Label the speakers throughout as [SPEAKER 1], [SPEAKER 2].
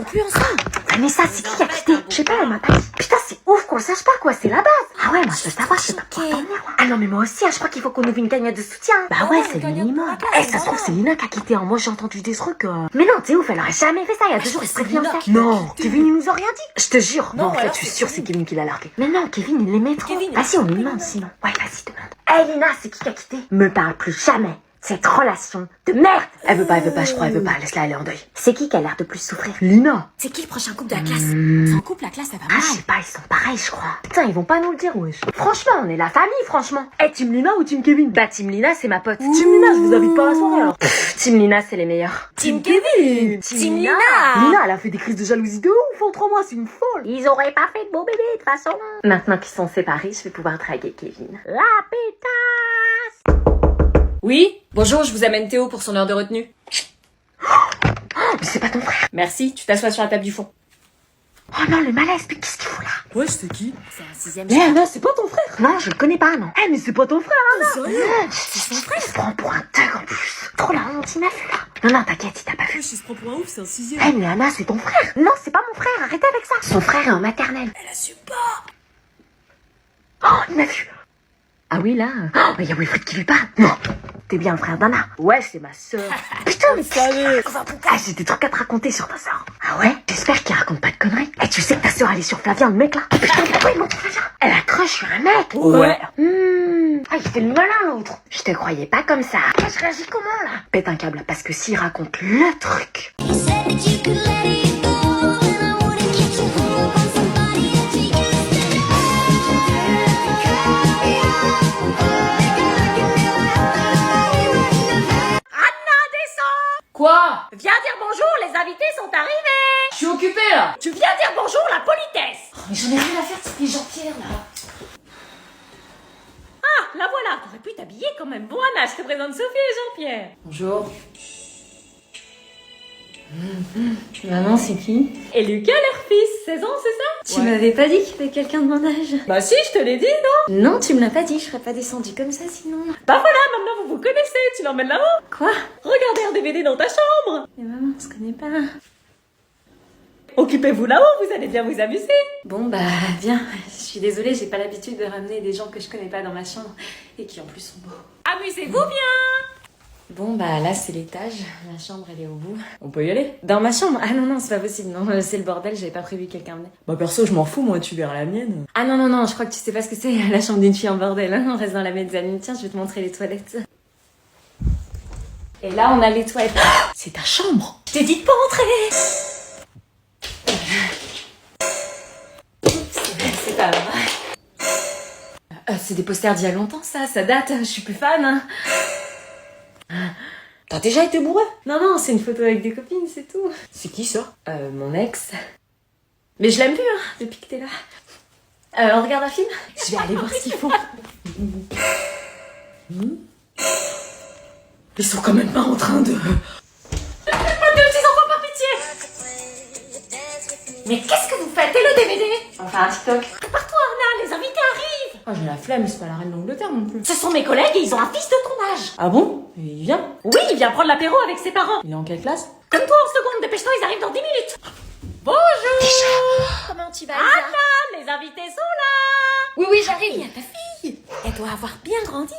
[SPEAKER 1] sont plus ensemble.
[SPEAKER 2] Vanessa, c'est qui a quitté? Je sais pas, elle m'a pas dit. Putain, c'est ouf qu'on le sache pas, quoi, c'est la base. Ah ouais, moi je veux savoir, je sais pas pour t'en venir. Ah non, mais moi aussi, hein, je crois qu'il faut qu'on ouvre une cagnotte de soutien. Bah ouais, c'est le minimum. Eh, ça se trouve, c'est Lina qui a quitté, hein. Moi j'ai entendu des trucs. Mais non, t'es ouf, elle aurait jamais fait ça, il y a 2 jours, il serait fiancé. Non, Kevin, il nous a rien dit. Je te jure. Non, en fait, je suis sûre, c'est Kevin qui l'a largué. Mais non, Kevin, il l'aimait trop. Vas-y, on lui demande sinon. Ouais, vas-y, demande. Eh, Lina, c'est qui a quitté? Me parle plus jamais. Cette relation de merde. Elle veut pas, je crois, elle veut pas. Laisse-la, elle est en deuil. C'est qui a l'air de plus souffrir? Lina.
[SPEAKER 1] C'est qui le prochain couple de la classe? Sans couple, la classe, ça va
[SPEAKER 2] Ah,
[SPEAKER 1] mal.
[SPEAKER 2] je sais pas, ils sont pareils, je crois. Putain, ils vont pas nous le dire, wesh. Franchement, on est la famille, franchement. Eh, Team Lina ou Team Kevin? Bah, Team Lina, c'est ma pote. Team Lina, je vous invite pas à la soirée, alors. Team Lina, c'est les meilleurs.
[SPEAKER 1] Team Kevin. Team Lina.
[SPEAKER 2] Lina, elle a fait des crises de jalousie de ouf en 3 mois, c'est une folle. Ils auraient pas fait de beau bébé, de toute façon. Maintenant qu'ils sont séparés, je vais pouvoir draguer Kevin. La pétasse.
[SPEAKER 3] Oui, bonjour, je vous amène Théo pour son heure de retenue.
[SPEAKER 2] Mais c'est pas ton frère.
[SPEAKER 3] Merci, tu t'assois sur la table du fond.
[SPEAKER 2] Oh non, le malaise, mais qu'est-ce qu'il fout là?
[SPEAKER 4] Ouais, c'est qui?
[SPEAKER 1] C'est un sixième.
[SPEAKER 2] Mais Anna, c'est pas ton frère? Non, je le connais pas, non. Eh, mais c'est pas ton frère, Anna.
[SPEAKER 4] Sérieux?
[SPEAKER 2] C'est son frère. Il se prend pour un thug en plus. Trop la honte, il m'a vu là. Non, t'inquiète, il t'a pas vu.
[SPEAKER 4] Wesh, il se prend pour un ouf, c'est un sixième.
[SPEAKER 2] Eh, mais Anna, c'est ton frère. Non, c'est pas mon frère, arrêtez avec ça. Son frère est en maternelle.
[SPEAKER 1] Elle assume pas.
[SPEAKER 2] Oh, il m'a vu. Ah oui, là. Oh, il y a Wilfried qui lui parle. Non. T'es bien le frère d'Anna. Ouais, c'est ma sœur. Putain, mais
[SPEAKER 4] Salut.
[SPEAKER 2] ah, j'ai des trucs à te raconter sur ta sœur. Ah ouais? J'espère qu'il raconte pas de conneries. Et tu sais que ta sœur, elle est sur Flavien, le mec là. Putain, pourquoi il montre Flavien? Elle a crush sur un mec.
[SPEAKER 4] Ouais.
[SPEAKER 2] Ah, il fait le malin, l'autre. Je te croyais pas comme ça. Je réagis comment, là? Pète un câble, parce que s'il raconte le truc...
[SPEAKER 3] Quoi?
[SPEAKER 1] Viens dire bonjour, les invités sont arrivés.
[SPEAKER 3] Je suis occupée là.
[SPEAKER 1] Tu viens dire bonjour, la politesse.
[SPEAKER 3] Mais j'en ai rien à faire de ces Jean-Pierre là.
[SPEAKER 1] Ah, la voilà. T'aurais pu t'habiller quand même. Bon, Anna, je te présente Sophie et Jean-Pierre.
[SPEAKER 3] Bonjour. Maman, c'est qui?
[SPEAKER 1] Et Lucas, leur fils, 16 ans, c'est ça?
[SPEAKER 3] Tu m'avais pas dit qu'il y avait quelqu'un de mon âge.
[SPEAKER 1] Bah si, je te l'ai dit, non?
[SPEAKER 3] Non, tu me l'as pas dit, je serais pas descendue comme ça sinon.
[SPEAKER 1] Bah voilà, maintenant vous vous connaissez, tu l'emmènes là-haut.
[SPEAKER 3] Quoi?
[SPEAKER 1] Regardez un DVD dans ta chambre.
[SPEAKER 3] Mais maman, on se connaît pas.
[SPEAKER 1] Occupez-vous là-haut, vous allez bien vous amuser.
[SPEAKER 3] Bon bah, viens. Je suis désolée, j'ai pas l'habitude de ramener des gens que je connais pas dans ma chambre et qui en plus sont beaux.
[SPEAKER 1] Amusez-vous bien.
[SPEAKER 3] Bon bah là c'est l'étage, la chambre elle est au bout. On peut y aller? Dans ma chambre? Ah non, c'est pas possible, non, c'est le bordel, j'avais pas prévu que quelqu'un venait.
[SPEAKER 4] Bah perso, je m'en fous, moi, tu verras la mienne.
[SPEAKER 3] Ah non, je crois que tu sais pas ce que c'est, la chambre d'une fille en bordel, hein. On reste dans la mezzanine. Tiens, je vais te montrer les toilettes. Et là on a les toilettes.
[SPEAKER 4] C'est ta chambre.
[SPEAKER 1] Je t'ai dit de pas entrer.
[SPEAKER 3] C'est pas vrai. C'est des posters d'il y a longtemps ça date, je suis plus fan. Hein.
[SPEAKER 4] T'as déjà été bourré?
[SPEAKER 3] Non, c'est une photo avec des copines, c'est tout.
[SPEAKER 4] C'est qui ça?
[SPEAKER 3] Mon ex. Mais je l'aime plus, hein, depuis que t'es là. On regarde un film? Je vais aller voir ce qu'ils font.
[SPEAKER 4] Ils sont quand même pas en train de...
[SPEAKER 1] Pas de petits enfants par pitié. Mais qu'est-ce que vous faites? Et le DVD?
[SPEAKER 3] On va faire un TikTok.
[SPEAKER 1] Prépare-toi, Anna, les invités arrivent.
[SPEAKER 3] Oh, j'ai la flemme, c'est pas la reine d'Angleterre non plus.
[SPEAKER 1] Ce sont mes collègues et ils ont un fils de ton âge.
[SPEAKER 3] Ah bon? Il vient?
[SPEAKER 1] Oui, il vient prendre l'apéro avec ses parents.
[SPEAKER 3] Il est en quelle classe?
[SPEAKER 1] Comme toi en seconde, dépêche-toi, ils arrivent dans 10 minutes. Bonjour.
[SPEAKER 3] Comment tu vas,
[SPEAKER 1] Anna, les invités sont là.
[SPEAKER 3] Oui, j'arrive.
[SPEAKER 1] Il y a ta fille. Elle doit avoir bien grandi.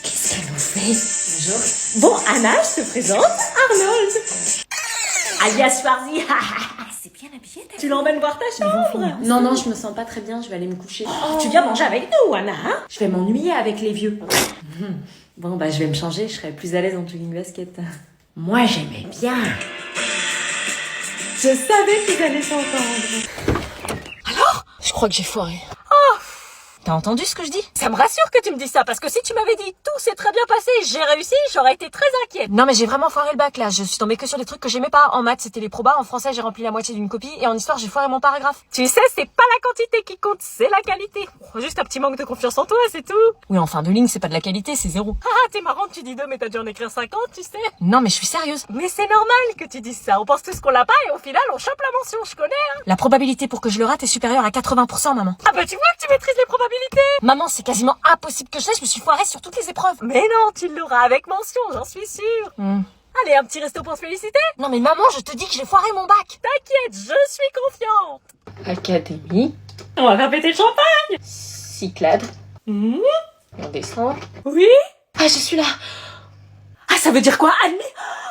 [SPEAKER 3] Qu'est-ce qu'elle nous fait? Bonjour.
[SPEAKER 1] Bon, Anna, je te présente Arnold. Alias Schwarzy. C'est bien habillé, tu l'emmènes voir ta chambre.
[SPEAKER 3] Non, je me sens pas très bien, je vais aller me coucher.
[SPEAKER 1] Tu viens manger avec nous, Anna, hein?
[SPEAKER 3] Je vais m'ennuyer avec les vieux. Bon, bah je vais me changer, je serai plus à l'aise en jogging basket.
[SPEAKER 1] Moi, j'aimais bien. Je savais qu'ils allaient s'entendre.
[SPEAKER 3] Je crois que j'ai foiré. T'as entendu ce que je dis?
[SPEAKER 1] Ça me rassure que tu me dis ça, parce que si tu m'avais dit tout s'est très bien passé, j'ai réussi, j'aurais été très inquiète.
[SPEAKER 3] Non mais j'ai vraiment foiré le bac là, je suis tombée que sur des trucs que j'aimais pas. En maths c'était les probas, en français j'ai rempli la moitié d'une copie et en histoire j'ai foiré mon paragraphe.
[SPEAKER 1] Tu sais, c'est pas la quantité qui compte, c'est la qualité. Juste un petit manque de confiance en toi, c'est tout.
[SPEAKER 3] Oui, en fin de ligne c'est pas de la qualité, c'est 0.
[SPEAKER 1] Ah, t'es marrante, tu dis 2, mais t'as dû en écrire 50, tu sais.
[SPEAKER 3] Non mais je suis sérieuse.
[SPEAKER 1] Mais c'est normal que tu dises ça, on pense tous qu'on l'a pas et au final on chope la mention, je connais, hein.
[SPEAKER 3] La probabilité pour que je le rate est supérieure à 80%, maman.
[SPEAKER 1] Ah bah tu vois que tu maîtrises les probabilités.
[SPEAKER 3] Maman, c'est quasiment impossible que je me suis foirée sur toutes les épreuves.
[SPEAKER 1] Mais non, tu l'auras avec mention, j'en suis sûre. Allez, un petit resto pour se féliciter.
[SPEAKER 2] Non mais maman, je te dis que j'ai foiré mon bac.
[SPEAKER 1] T'inquiète, je suis confiante.
[SPEAKER 3] Académie.
[SPEAKER 1] On va faire péter le champagne.
[SPEAKER 3] Cyclade.
[SPEAKER 1] Mmh.
[SPEAKER 3] On descend.
[SPEAKER 1] Oui.
[SPEAKER 3] Ah, je suis là.
[SPEAKER 1] Ah, ça veut dire quoi, Annie?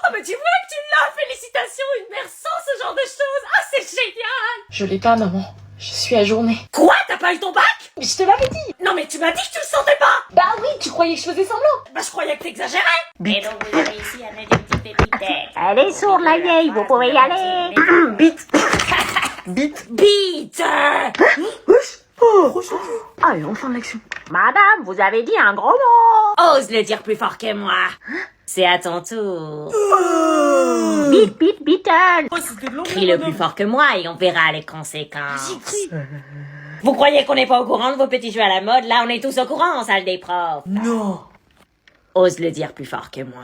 [SPEAKER 1] Ah, mais tu vois que tu l'as. Félicitations, une mère sans ce genre de choses. Ah, c'est génial.
[SPEAKER 3] Je l'ai pas, maman. Je suis ajournée.
[SPEAKER 1] Quoi? T'as pas eu ton bac?
[SPEAKER 3] Mais je te l'avais dit.
[SPEAKER 1] Non, mais tu m'as dit que tu le sentais pas.
[SPEAKER 3] Bah oui, tu croyais que je faisais semblant.
[SPEAKER 1] Bah, je croyais que t'exagérais.
[SPEAKER 5] Et donc vous avez ici un adjectif épithète.
[SPEAKER 2] Elle est sourde la vieille, vous pouvez y aller. Bite.
[SPEAKER 1] Bite.
[SPEAKER 2] Allez, on fin de l'action. Madame, vous avez dit un gros mot.
[SPEAKER 1] Ose le dire plus fort que moi. C'est à ton tour.
[SPEAKER 2] Bite, bite, beaten.
[SPEAKER 1] Crie le plus fort que moi et on verra les conséquences. Vous croyez qu'on n'est pas au courant de vos petits jeux à la mode? Là, on est tous au courant en salle des profs.
[SPEAKER 4] Non.
[SPEAKER 1] Ose le dire plus fort que moi.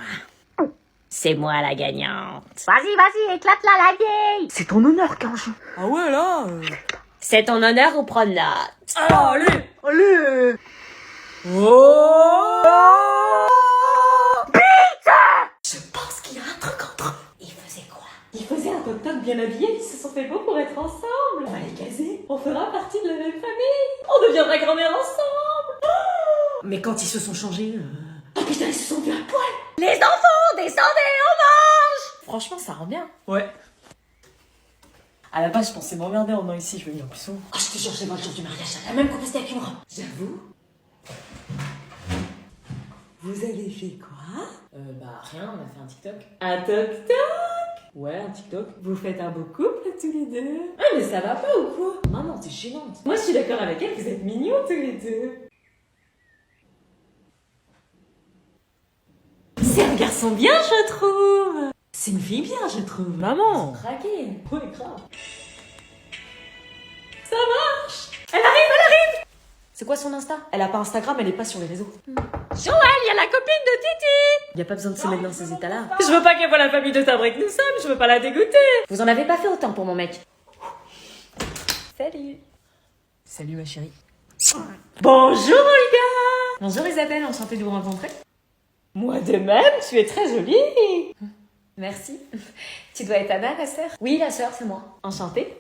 [SPEAKER 1] C'est moi la gagnante.
[SPEAKER 2] Vas-y, vas-y, éclate-la la vieille. C'est ton honneur qu'un jeu.
[SPEAKER 4] Ah ouais, là.
[SPEAKER 1] C'est ton honneur ou pronote?
[SPEAKER 4] Allez.
[SPEAKER 2] Allez.
[SPEAKER 4] Oh.
[SPEAKER 1] Je pense qu'il y a un truc entre eux. Il faisait quoi? Ils faisaient un toc-toc bien habillé, ils se sont fait beaux pour être ensemble. On va les caser, on fera partie de la même famille. On deviendra grand-mère ensemble.
[SPEAKER 4] Mais quand ils se sont changés...
[SPEAKER 1] Oh putain, ils se sont vus à poil. Les enfants, descendez, on mange.
[SPEAKER 3] Franchement, ça rend bien.
[SPEAKER 4] Ouais. À la base, je pensais m'emmerder en venant ici, je vais venir plus souvent.
[SPEAKER 1] Oh, je te jure, c'est moi le jour du mariage, la même qu'on avec une robe.
[SPEAKER 4] J'avoue. Vous avez fait quoi?
[SPEAKER 3] Bah rien, on a fait un TikTok.
[SPEAKER 1] Un toc-toc.
[SPEAKER 4] Ouais, un TikTok.
[SPEAKER 1] Vous faites un beau couple tous les deux.
[SPEAKER 3] Ah, mais ça va pas ou quoi? Maman, t'es gênante.
[SPEAKER 1] Moi, je suis d'accord avec elle, vous êtes mignons tous les deux. C'est un garçon bien, je trouve. C'est une fille bien, je trouve.
[SPEAKER 4] Maman.
[SPEAKER 3] Craqué.
[SPEAKER 4] Ouais, grave.
[SPEAKER 1] Ça marche. Elle arrive, elle arrive.
[SPEAKER 3] C'est quoi son Insta?
[SPEAKER 4] Elle a pas Instagram, elle est pas sur les réseaux.
[SPEAKER 1] Joël, il y a la copine de Titi.
[SPEAKER 3] Y a pas besoin de se mettre dans ces états-là.
[SPEAKER 1] Je veux pas qu'elle voit la famille de timbré que nous sommes, je veux pas la dégoûter.
[SPEAKER 3] Vous en avez pas fait autant pour mon mec. Salut.
[SPEAKER 4] Salut ma chérie.
[SPEAKER 1] Bonjour, Olga.
[SPEAKER 3] Bonjour Isabelle, enchantée de vous rencontrer.
[SPEAKER 1] Moi de même, tu es très jolie.
[SPEAKER 3] Merci. Tu dois être Anna, la sœur? Oui, la sœur, c'est moi. Enchantée.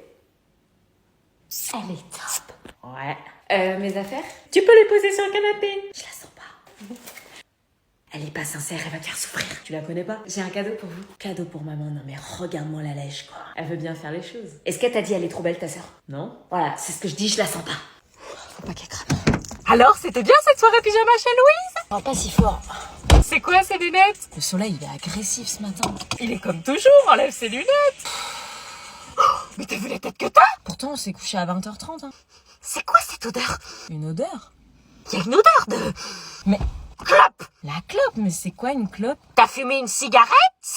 [SPEAKER 1] Elle est top.
[SPEAKER 3] Ouais. Mes affaires?
[SPEAKER 1] Tu peux les poser sur le canapé.
[SPEAKER 3] Je la sens pas. Elle est pas sincère, elle va te faire souffrir. Tu la connais pas? J'ai un cadeau pour vous. Cadeau pour maman, non mais regarde-moi la lèche quoi. Elle veut bien faire les choses. Est-ce qu'elle t'a dit elle est trop belle ta sœur?
[SPEAKER 4] Non?
[SPEAKER 3] Voilà, c'est ce que je dis, je la sens pas. Faut pas qu'elle crame.
[SPEAKER 1] Alors, c'était bien cette soirée pyjama chez Louise?
[SPEAKER 3] Non, pas si fort.
[SPEAKER 1] C'est quoi ces lunettes?
[SPEAKER 3] Le soleil, il est agressif ce matin.
[SPEAKER 1] Il est comme toujours, enlève ses lunettes. Oh, mais t'as vu la tête que t'as?
[SPEAKER 3] Pourtant, on s'est couché à 20h30. Hein.
[SPEAKER 1] C'est quoi cette odeur?
[SPEAKER 3] Une odeur?
[SPEAKER 1] Il y a une odeur de...
[SPEAKER 3] Mais...
[SPEAKER 1] clope.
[SPEAKER 3] La clope? Mais c'est quoi une clope?
[SPEAKER 1] T'as fumé une cigarette?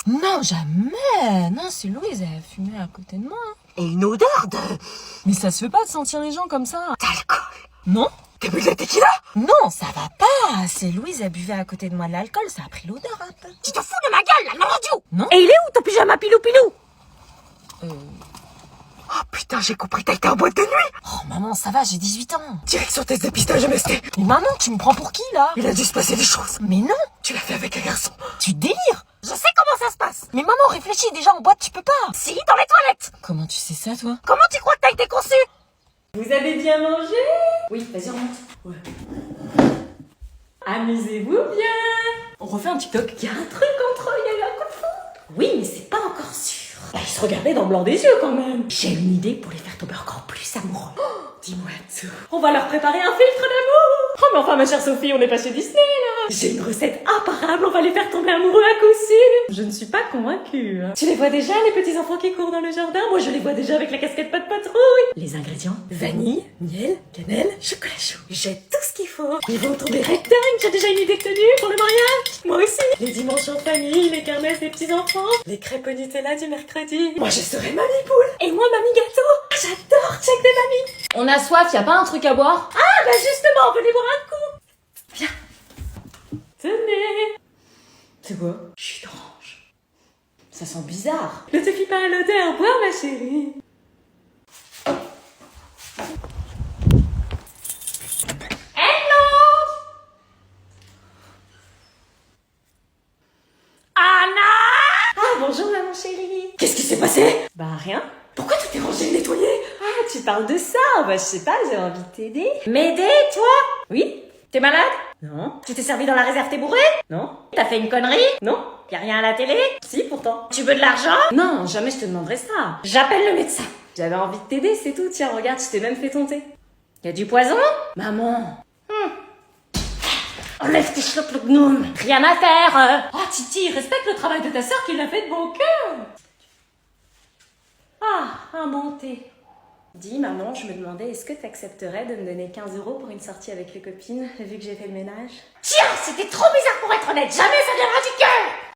[SPEAKER 3] Non, jamais. Non, c'est Louise, elle a fumé à côté de moi. Hein.
[SPEAKER 1] Et une odeur de...
[SPEAKER 3] Mais ça se fait pas de sentir les gens comme ça.
[SPEAKER 1] d'alcool.
[SPEAKER 3] Non?
[SPEAKER 1] T'as bu de la tequila?
[SPEAKER 3] Non, ça va pas. C'est Louise, elle buvait à côté de moi de l'alcool, ça a pris l'odeur un peu.
[SPEAKER 1] Tu te fous de ma gueule, la non.
[SPEAKER 3] Non?
[SPEAKER 1] Et il est où ton pyjama pilou-pilou?
[SPEAKER 3] Euh...
[SPEAKER 1] Oh putain, j'ai compris, t'as été en boîte de nuit.
[SPEAKER 3] Oh maman, ça va, j'ai 18 ans.
[SPEAKER 1] Direction test dépistage MST.
[SPEAKER 3] Mais maman, tu me prends pour qui là?
[SPEAKER 1] Il a dû se passer des choses.
[SPEAKER 3] Mais non,
[SPEAKER 1] Tu l'as fait avec un garçon.
[SPEAKER 3] tu délires.
[SPEAKER 1] Je sais comment ça se passe.
[SPEAKER 3] Mais maman, réfléchis, déjà en boîte, tu peux pas.
[SPEAKER 1] Si, dans les toilettes.
[SPEAKER 3] Comment tu sais ça, toi?
[SPEAKER 1] Comment tu crois que t'as été conçu?
[SPEAKER 3] Vous avez bien mangé? Oui, vas-y, remonte.
[SPEAKER 1] Amusez-vous bien.
[SPEAKER 4] On refait un TikTok.
[SPEAKER 1] Il y a un truc entre eux, il y a eu un coup de fou. Oui, mais c'est pas encore sûr. Bah, ils se regardaient dans le blanc des yeux quand même. J'ai une idée pour les faire tomber encore plus amoureux. Oh, dis-moi tout. On va leur préparer un filtre d'amour. Oh, mais enfin, ma chère Sophie, on n'est pas chez Disney là. J'ai une recette imparable, on va les faire tomber amoureux à coup sûr. Je ne suis pas convaincue. Tu les vois déjà, les petits enfants qui courent dans le jardin? Moi, je les vois déjà avec la casquette pas de patrouille. Les ingrédients: vanille, miel, cannelle, chocolat chaud. J'ai tout ce qu'il faut. Ils vont tomber rectangles. J'ai déjà une idée de tenue pour le mariage. Moi aussi. Les dimanches en famille, les kermesses des petits enfants, les crêpes au Nutella du mercredi. Moi, je serai mamie poule. Et moi, mamie gâteau. J'adore check des mamies.
[SPEAKER 3] On a soif, y a pas un truc à boire?
[SPEAKER 1] Ah, bah justement, venez boire un coup. Viens. Tenez.
[SPEAKER 4] C'est quoi?
[SPEAKER 1] Jus d'orange.
[SPEAKER 3] Ça sent bizarre.
[SPEAKER 1] Ne te fie pas à l'odeur, bois ma chérie. Hello. Anna.
[SPEAKER 3] bonjour maman chérie.
[SPEAKER 1] Qu'est-ce qui s'est passé?
[SPEAKER 3] Bah rien.
[SPEAKER 1] Pourquoi tout est rangé et nettoyé?
[SPEAKER 3] Ah, tu parles de ça? Bah je sais pas, j'ai envie de t'aider. M'aider, toi? Oui? T'es malade? Non. Tu t'es servi dans la réserve, t'es bourré? Non. T'as fait une connerie? Non. Y'a rien à la télé? Si, pourtant. Tu veux de l'argent? Non, jamais je te demanderai ça. J'appelle le médecin. J'avais envie de t'aider, c'est tout. Tiens, regarde, je t'ai même fait ton thé. Y'a du poison? Maman. Enlève tes chlops, le gnome. Rien à faire.
[SPEAKER 1] Oh Titi, respecte le travail de ta sœur qui l'a fait de bon cœur.
[SPEAKER 3] Ah, un bon thé. Dis, maman, je me demandais, est-ce que t'accepterais de me donner 15 € pour une sortie avec les copines, vu que j'ai fait le ménage?
[SPEAKER 1] Tiens, c'était trop bizarre pour être honnête, jamais ça viendra du cœur.